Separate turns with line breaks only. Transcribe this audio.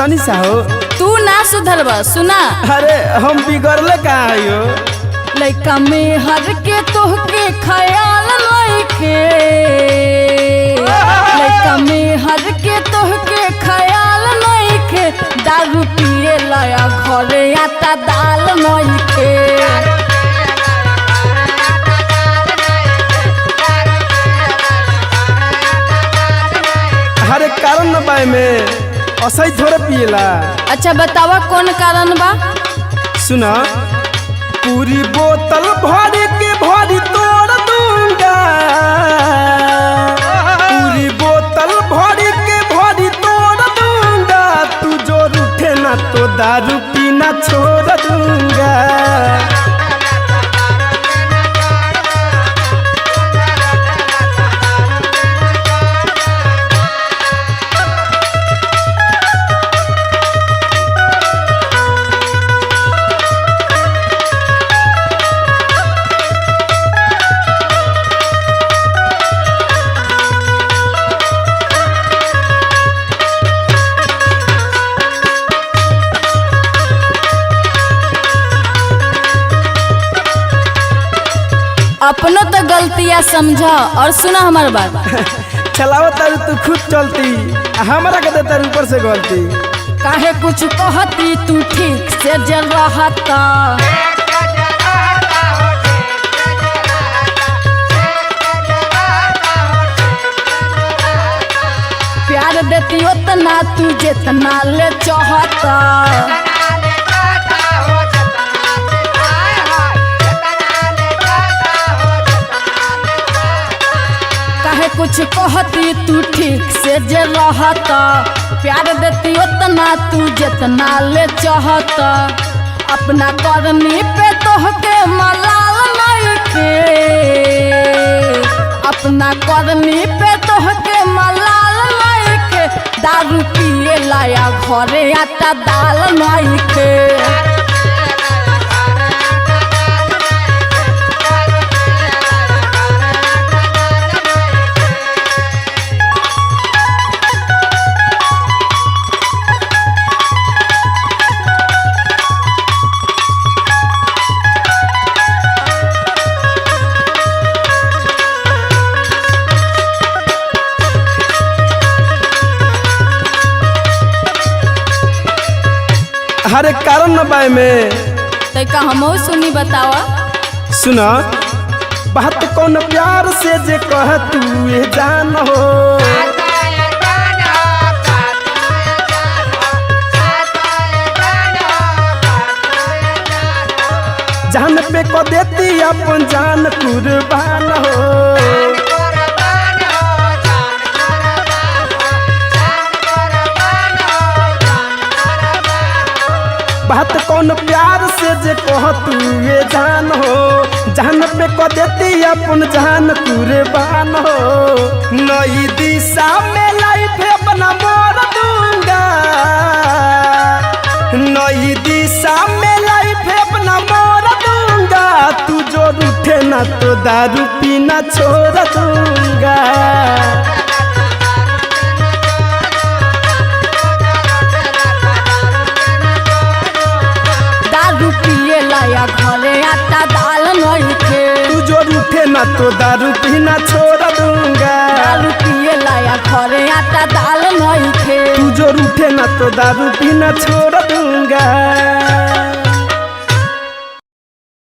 आसानी से हो।
तू ना सुधरबा सुना।
अरे हम बिगड़ले कहाँ आयो।
लइका में हर के तोहके ख्याल लइके, लइका में हर के तोहके ख्याल लइके, दारू पिए लाया घरे आटा दाल नइखे।
हरे कारण न बाय में असही थोड़े पिएला।
अच्छा बतावा कौन कारण बा।
सुना पूरी बोतल भर के भरी तोड़ दूंगा, पूरी बोतल भर के भरी तोड़ दूंगा, तू जो रूठे ना तो दारू पीना छोड़ दूंगा।
अपनो तो गलतियाँ समझा और सुना हमार बात।
चलाओ तारू तू खुद चलती, हमारा के देता ऊपर से गलती।
काहे कुछ कहती तू ठीक से जल रहता, प्यार देती उतना तू जितना ले चाहता। काहे कुछ कहती तू ठीक से जे रहता, प्यार देती उतना तू जितना ले चाहता। अपना करनी पे तोहके मलाल नइखे, अपना करनी पे तोहके मलाल नइखे, दारू पिए लाया घरे आटा दाल नइखे।
हरे कारण न बाय में
तैका हमहू सुनी बतावा।
सुना बात कौन प्यार से जे कह तू ये जान हो, जान पे को देती अपन जान कुर्बान हो। बात कौन प्यार से जे कह तू ये जान हो, जान पे को देती अपन जान कुर्बान हो। नई दिशा में लाइफ अपना मोड़ दूंगा, नई दिशा में लाइफ अपना मोड़ दूंगा, तू जो रूठे ना तो दारू पीना छोड़ दूंगा।
पिए लाया घरे आटा दाल नइखे,
तू जो रूठे ना तो दारू पीना छोड़ दूंगा।
दारू पिए लाया घरे आटा दाल नइखे,
तू जो रूठे ना तो दारू पीना छोड़ दूंगा।